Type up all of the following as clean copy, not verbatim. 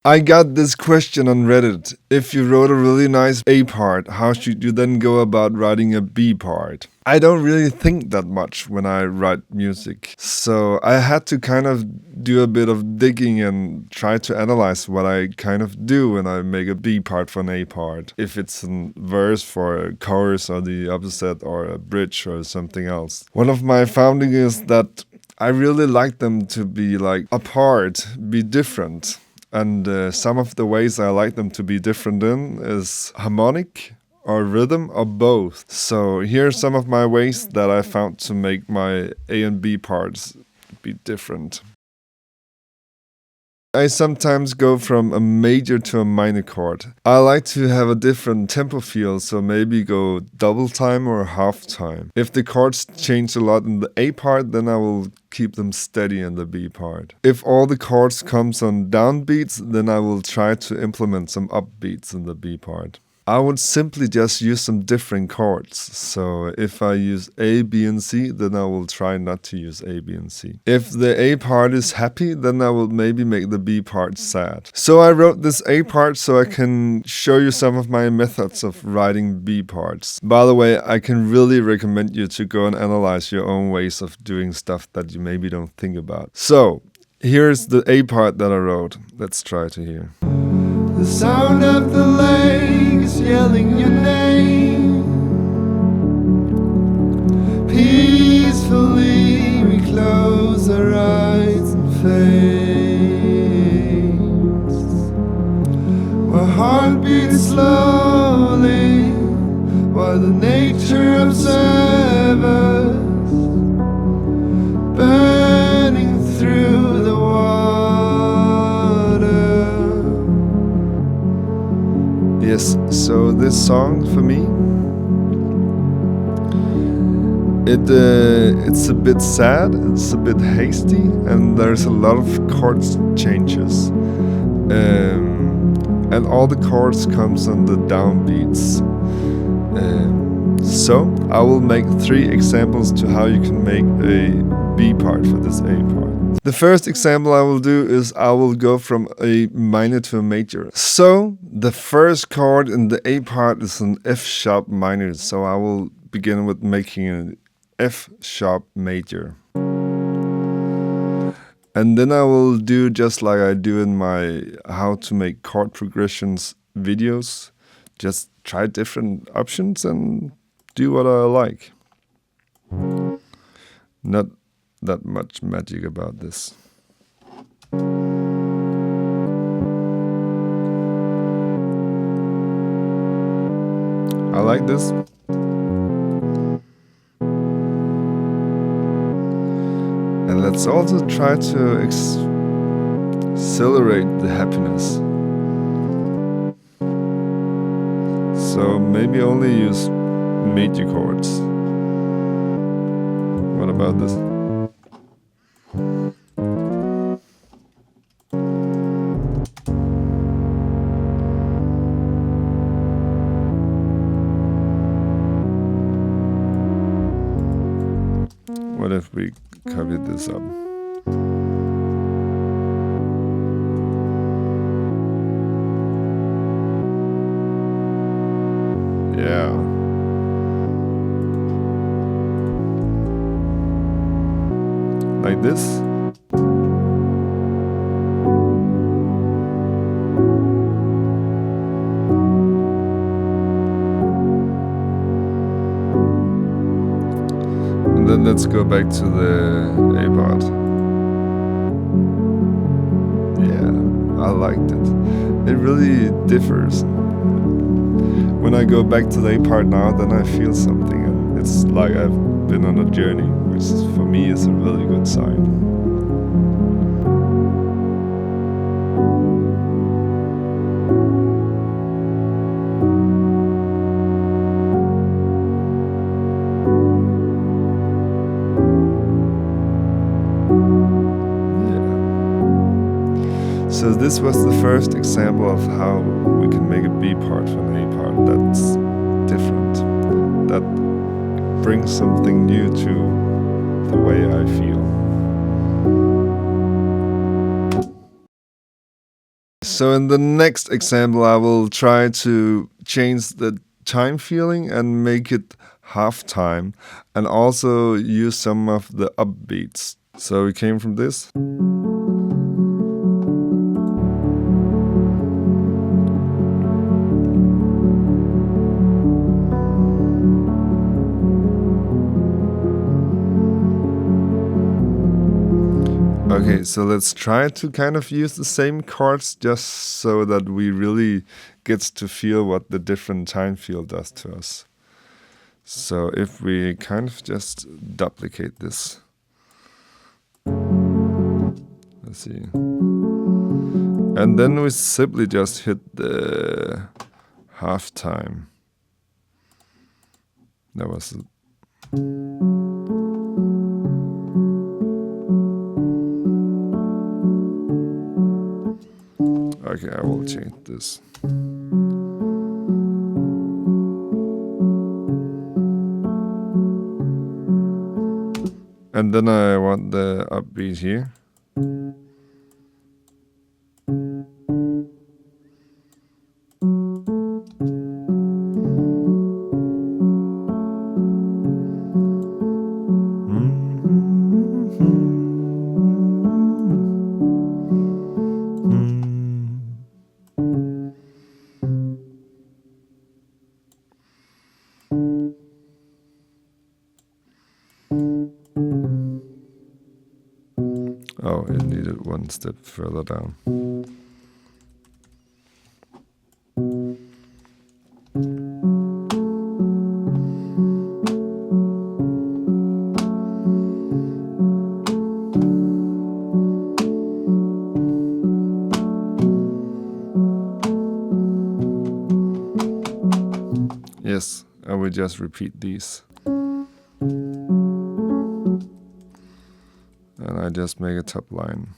I got this question on Reddit. If you wrote a really nice A part, how should you then go about writing a B part? I don't really think that much when I write music. So I had to kind of do a bit of digging and try to analyze what I kind of do when I make a B part for an A part. If it's a verse for a chorus or the opposite or a bridge or something else. One of my findings is that I really like them to be like apart, be different. And some of the ways I like them to be different in is harmonic or rhythm or both. So here are some of my ways that I found to make my A and B parts be different. I sometimes go from a major to a minor chord. I like to have a different tempo feel, so maybe go double time or half time. If the chords change a lot in the A part, then I will keep them steady in the B part. If all the chords comes on downbeats, then I will try to implement some upbeats in the B part. I would simply just use some different chords. So if I use A, B, and C, then I will try not to use A, B, and C. If the A part is happy, then I will maybe make the B part sad. So I wrote this A part so I can show you some of my methods of writing B parts. By the way, I can really recommend you to go and analyze your own ways of doing stuff that you maybe don't think about. So here's the A part that I wrote. Let's try to hear. The sound of the lake is yelling your name. Peacefully we close our eyes and face. My heart beats slowly while the nature observes us, burning through the water. Yes, so this song for me, it's a bit sad, it's a bit hasty, and there's a lot of chord changes. And all the chords comes on the downbeats. So I will make 3 examples to how you can make a B part for this A part. The first example I will do is I will go from a minor to a major. So the first chord in the A part is an F sharp minor. So I will begin with making an F sharp major. And then I will do just like I do in my how to make chord progressions videos. Just try different options and do what I like. Not that much magic about this. I like this. And let's also try to accelerate the happiness. So maybe only use major chords. What about this? What if we copy this up? Yeah. Like this. And then let's go back to the A part. Yeah, I liked it. It really differs. When I go back to the A part now, then I feel something, and it's like I've been on a journey, which for me is a really good sign. So this was the first example of how we can make a B part from an A part that's different, that brings something new to the way I feel. So in the next example, I will try to change the time feeling and make it half time, and also use some of the upbeats. So we came from this. Okay, so let's try to kind of use the same chords just so that we really get to feel what the different time feel does to us. So if we kind of just duplicate this. Let's see. And then we simply just hit the half time. That was it. Okay, I will change this. And then I want the upbeat here. Oh, it needed one step further down. Yes, I will just repeat these. And I just make a top line.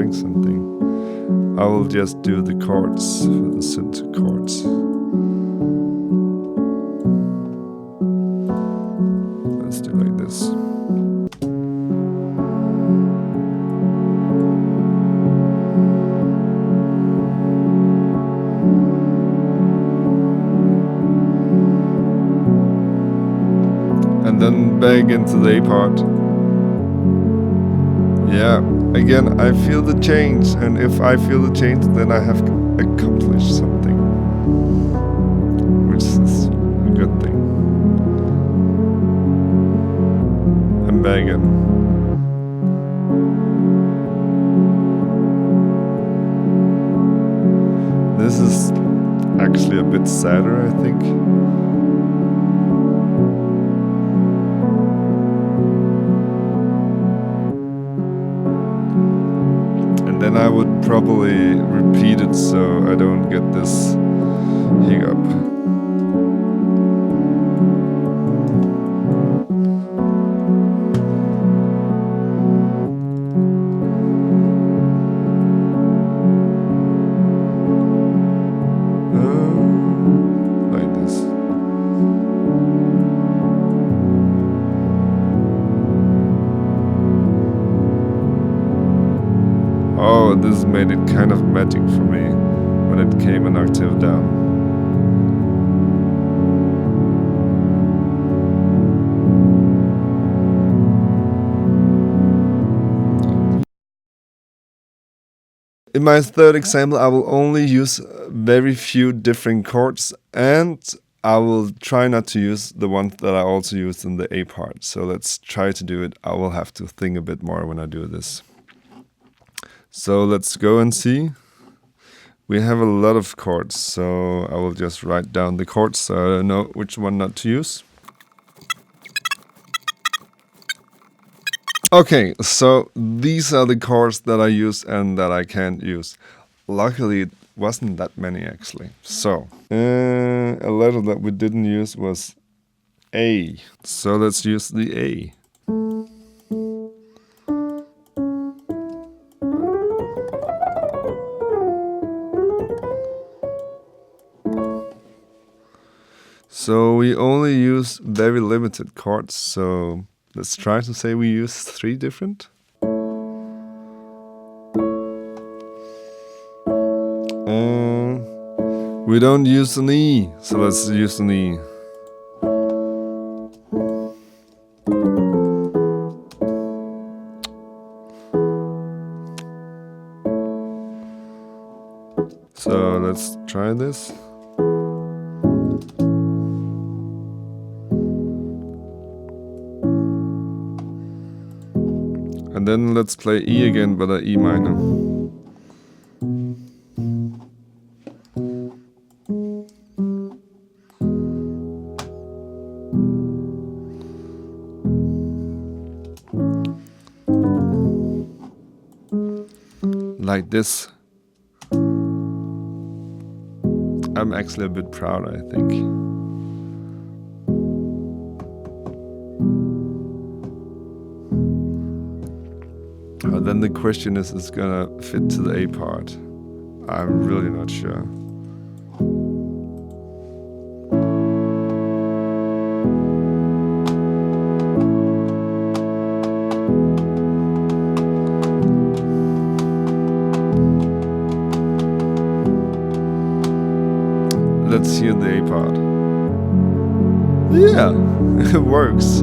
Something. I will just do the chords for the synth chords. Let's do like this. And then back into the A part. Yeah. Again, I feel the change, and if I feel the change, then I have accomplished something, which is a good thing. And back again. This is actually a bit sadder, I think. Then I would probably repeat it so I don't get this hiccup. Like this. Oh, this made it kind of magic for me when it came an octave down. In my third example, I will only use very few different chords, and I will try not to use the ones that I also used in the A part. So let's try to do it. I will have to think a bit more when I do this. So let's go and see. We have a lot of chords, so I will just write down the chords so I know which one not to use. Okay, so these are the chords that I use and that I can't use. Luckily, it wasn't that many actually. So, a letter that we didn't use was A. So let's use the A. So we only use very limited chords, so let's try to say we use 3 different. We don't use an E, so let's use an E. So let's try this. And then let's play E again, but an E minor. Like this. I'm actually a bit proud, I think. But then the question is it's gonna fit to the A part. I'm really not sure. Let's hear the A part. Yeah, it works.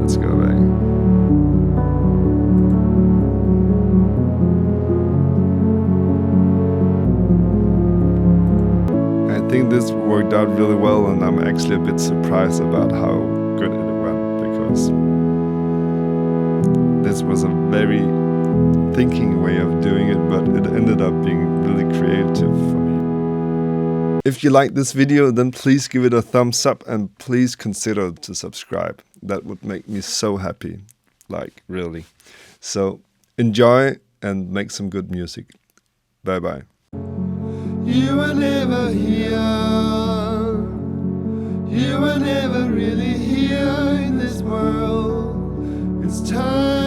Let's go back. I think this worked out really well, and I'm actually a bit surprised about how good it went, because this was a very thinking way of doing it, but it ended up being really creative for me. If you like this video, then please give it a thumbs up and please consider to subscribe. That would make me so happy, like really. So enjoy and make some good music. Bye bye. You were never here. You were never really here in this world. It's time.